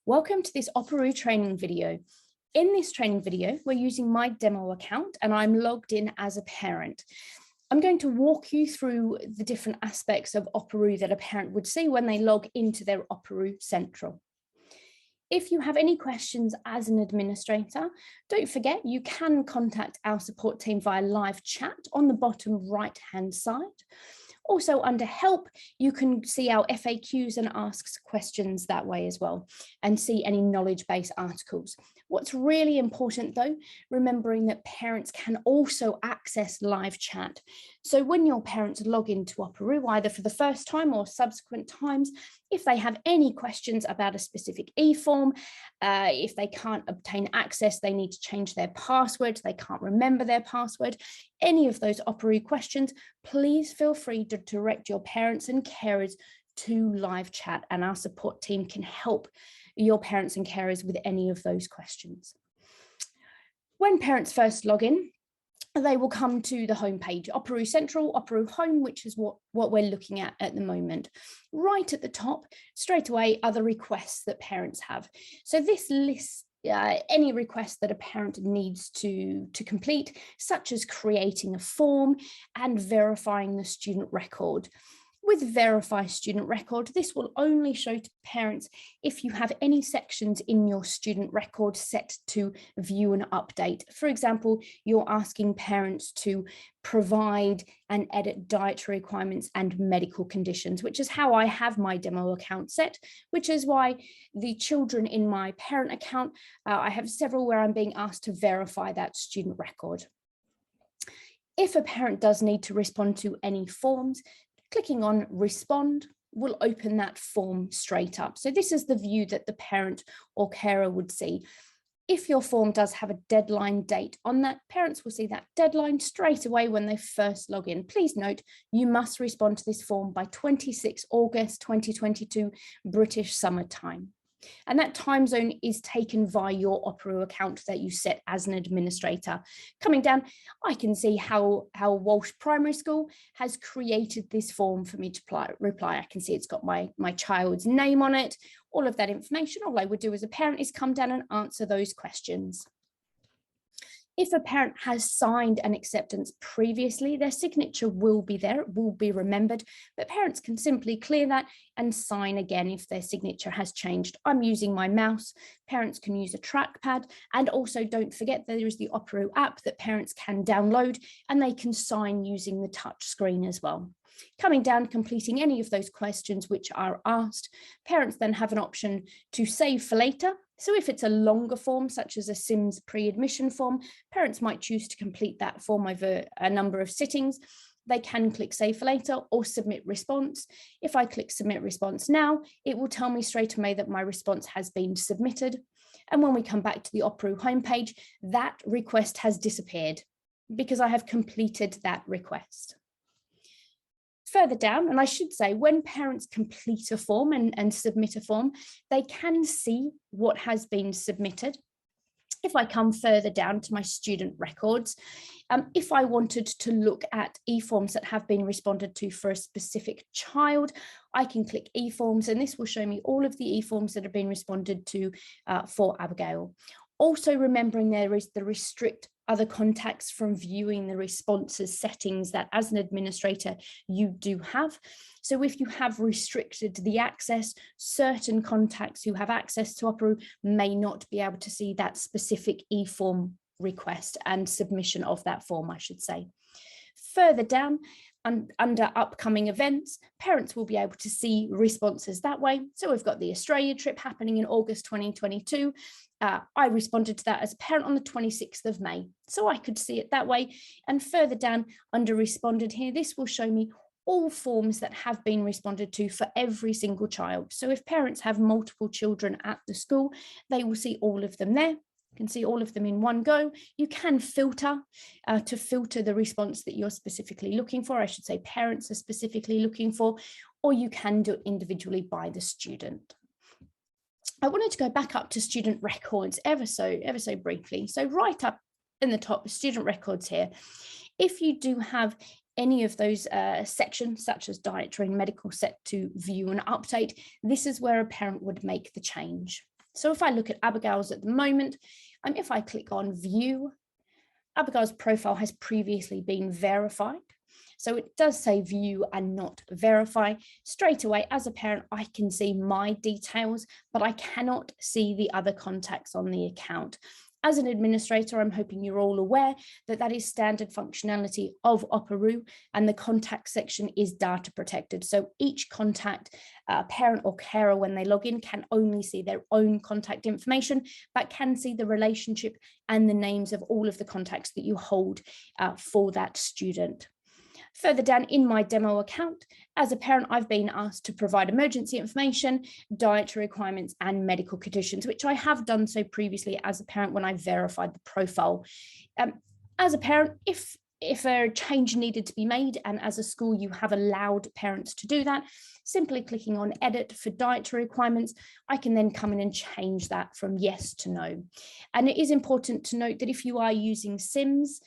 Welcome to this Operoo training video. In this training video, we're using my demo account and I'm logged in as a parent. I'm going to walk you through the different aspects of Operoo that a parent would see when they log into their Operoo Central. If you have any questions as an administrator, don't forget you can contact our support team via live chat on the bottom right-hand side. Also under help, you can see our FAQs and asks questions that way as well and see any knowledge base articles. What's really important though, remembering that parents can also access live chat. So when your parents log into Operoo, either for the first time or subsequent times, if they have any questions about a specific e-form, if they can't obtain access, they need to change their password, they can't remember their password, any of those Operoo questions, please feel free to direct your parents and carers to live chat and our support team can help your parents and carers with any of those questions. When parents first log in, they will come to the home page, Operoo Central, Operoo Home, which is what we're looking at the moment. Right at the top, straight away, are the requests that parents have. So this lists any request that a parent needs to complete, such as creating a form and verifying the student record. With Verify Student Record, this will only show to parents if you have any sections in your student record set to view and update. For example, you're asking parents to provide and edit dietary requirements and medical conditions, which is how I have my demo account set, which is why the children in my parent account, I have several where I'm being asked to verify that student record. If a parent does need to respond to any forms, clicking on Respond will open that form straight up. So this is the view that the parent or carer would see. If your form does have a deadline date on that, parents will see that deadline straight away when they first log in. Please note, you must respond to this form by 26 August 2022 British Summer Time. And that time zone is taken via your Operoo account that you set as an administrator. Coming down, I can see how Walsh Primary School has created this form for me to reply. I can see it's got my child's name on it, all of that information. All I would do as a parent is come down and answer those questions. If a parent has signed an acceptance previously, their signature will be there, it will be remembered, but parents can simply clear that and sign again if their signature has changed. I'm using my mouse, parents can use a trackpad, and also don't forget there is the Operoo app that parents can download and they can sign using the touch screen as well. Coming down, completing any of those questions which are asked, parents then have an option to save for later. So if it's a longer form, such as a SIMS pre-admission form, parents might choose to complete that form over a number of sittings. They can click Save for Later or Submit Response. If I click Submit Response now, it will tell me straight away that my response has been submitted. And when we come back to the Operoo homepage, that request has disappeared because I have completed that request. Further down, and I should say, when parents complete a form and submit a form, they can see what has been submitted. If I come further down to my student records, if I wanted to look at e-forms that have been responded to for a specific child, I can click e-forms and this will show me all of the e-forms that have been responded to for Abigail. Also remembering there is the restrict other contacts from viewing the responses settings that as an administrator you do have. So if you have restricted the access, certain contacts who have access to Operoo may not be able to see that specific e-form request and submission of that form, I should say. Further down, under upcoming events, parents will be able to see responses that way. So we've got the Australia trip happening in August 2022. I responded to that as a parent on the 26th of May. So I could see it that way. And further down under responded here, this will show me all forms that have been responded to for every single child. So if parents have multiple children at the school, they will see all of them there. You can see all of them in one go. You can filter to filter the response that you're specifically looking for. I should say parents are specifically looking for, or you can do it individually by the student. I wanted to go back up to student records ever so briefly. So right up in the top, student records here. If you do have any of those sections, such as dietary and medical, set to view and update, this is where a parent would make the change. So if I look at Abigail's at the moment, if I click on view, Abigail's profile has previously been verified. So it does say view and not verify. Straight away, as a parent, I can see my details, but I cannot see the other contacts on the account. As an administrator, I'm hoping you're all aware that that is standard functionality of Operoo, and the contact section is data protected. So each contact, parent or carer, when they log in, can only see their own contact information, but can see the relationship and the names of all of the contacts that you hold for that student. Further down in my demo account, as a parent, I've been asked to provide emergency information, dietary requirements, and medical conditions, which I have done so previously as a parent when I verified the profile. As a parent, if a change needed to be made, and as a school you have allowed parents to do that, simply clicking on edit for dietary requirements, I can then come in and change that from yes to no. And it is important to note that if you are using Sims,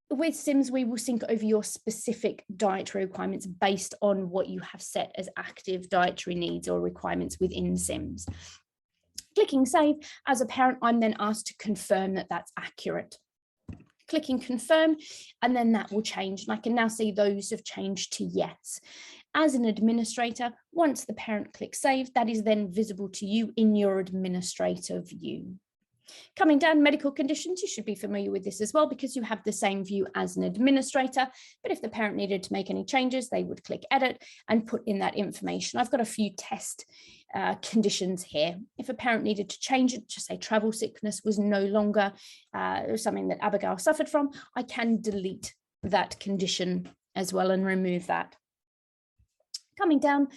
with Sims, we will sync over your specific dietary requirements based on what you have set as active dietary needs or requirements within Sims. Clicking save, as a parent, I'm then asked to confirm that that's accurate. Clicking confirm, and then that will change. And I can now see those have changed to yes. As an administrator, once the parent clicks save, that is then visible to you in your administrator view. Coming down, medical conditions, you should be familiar with this as well because you have the same view as an administrator, but if the parent needed to make any changes, they would click edit and put in that information. I've got a few test conditions here. If a parent needed to change it, just say travel sickness was no longer something that Abigail suffered from, I can delete that condition as well and remove that. Coming down,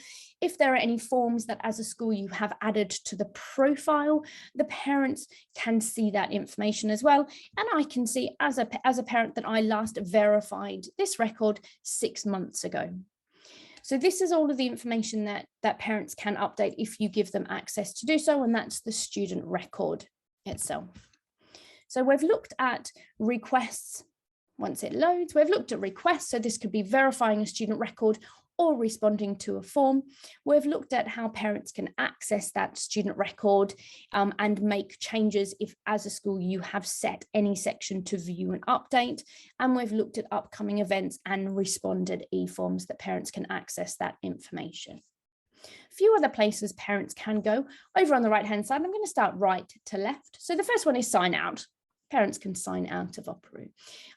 if there are any forms that as a school you have added to the profile, the parents can see that information as well. And I can see as a parent that I last verified this record 6 months ago. So this is all of the information that parents can update if you give them access to do so, and that's the student record itself. So we've looked at requests. Once it loads, we've looked at requests. So this could be verifying a student record or responding to a form. We've looked at how parents can access that student record and make changes if as a school you have set any section to view and update. And we've looked at upcoming events and responded e-forms that parents can access that information. A few other places parents can go. Over on the right hand side, I'm going to start right to left. So the first one is sign out. Parents can sign out of Operoo.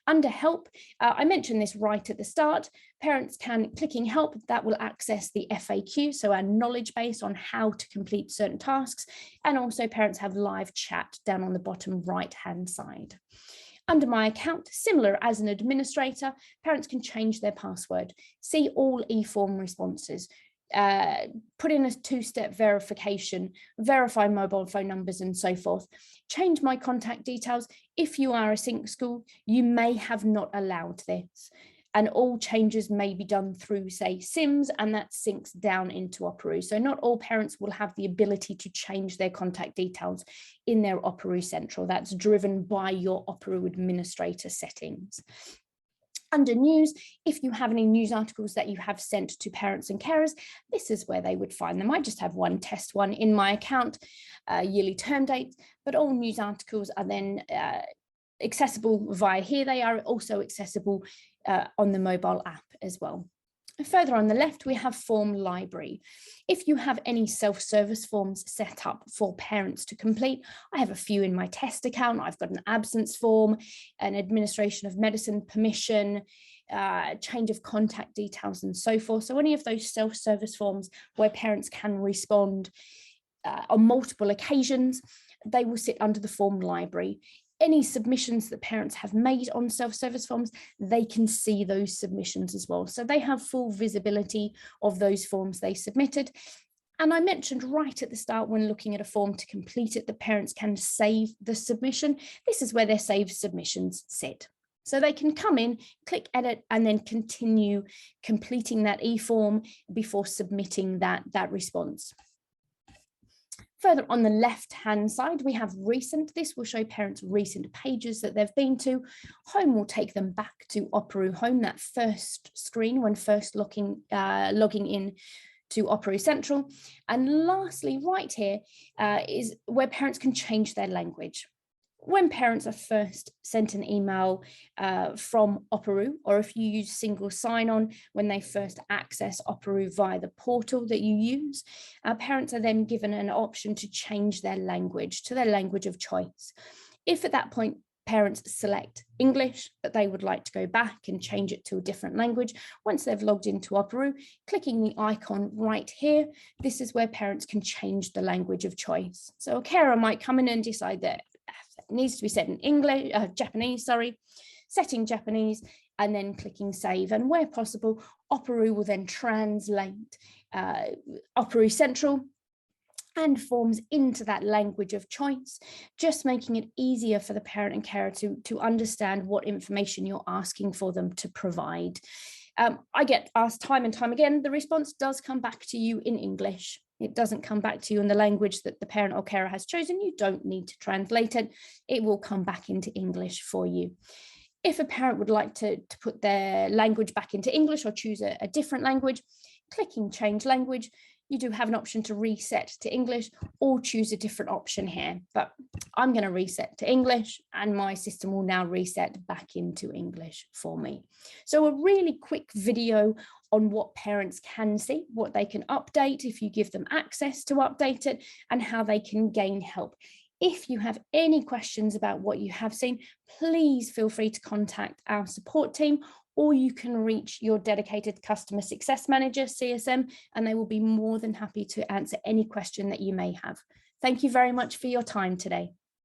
Under help, I mentioned this right at the start, parents can, clicking help, that will access the FAQ, so our knowledge base on how to complete certain tasks, and also parents have live chat down on the bottom right hand side. Under my account, similar as an administrator, parents can change their password, see all e-form responses, put in a two-step verification, verify mobile phone numbers and so forth, change my contact details. If you are a sync school, you may have not allowed this, and all changes may be done through, say, Sims, and that syncs down into Operoo. So not all parents will have the ability to change their contact details in their Operoo Central. That's driven by your Operoo administrator settings. Under news, if you have any news articles that you have sent to parents and carers, this is where they would find them. I just have one test one in my account, yearly term dates, but all news articles are then accessible via here. They are also accessible on the mobile app as well. Further on the left, we have form library. If you have any self-service forms set up for parents to complete, I have a few in my test account. I've got an absence form, an administration of medicine permission, change of contact details and so forth. So any of those self-service forms where parents can respond on multiple occasions, they will sit under the form library. Any submissions that parents have made on self-service forms, they can see those submissions as well. So they have full visibility of those forms they submitted. And I mentioned right at the start when looking at a form to complete it, the parents can save the submission. This is where their saved submissions sit. So they can come in, click edit, and then continue completing that e-form before submitting that response. Further on the left-hand side, we have recent. This will show parents recent pages that they've been to. Home will take them back to Operoo Home, that first screen when first logging in to Operoo Central. And lastly, right here is where parents can change their language. When parents are first sent an email from Operoo, or if you use single sign-on when they first access Operoo via the portal that you use, parents are then given an option to change their language to their language of choice. If at that point parents select English, but they would like to go back and change it to a different language, once they've logged into Operoo, clicking the icon right here, this is where parents can change the language of choice. So a carer might come in and decide that it needs to be set in English, Japanese, setting Japanese, and then clicking save. And where possible, Operoo will then translate Operoo Central and forms into that language of choice, just making it easier for the parent and carer to understand what information you're asking for them to provide. I get asked time and time again, the response does come back to you in English. It doesn't come back to you in the language that the parent or carer has chosen. You don't need to translate it. It will come back into English for you. If a parent would like to put their language back into English or choose a different language, clicking change language, you do have an option to reset to English or choose a different option here, but I'm going to reset to English and my system will now reset back into English for me. So a really quick video on what parents can see, what they can update if you give them access to update it, and how they can gain help. If you have any questions about what you have seen, please feel free to contact our support team, or you can reach your dedicated customer success manager, CSM, and they will be more than happy to answer any question that you may have. Thank you very much for your time today.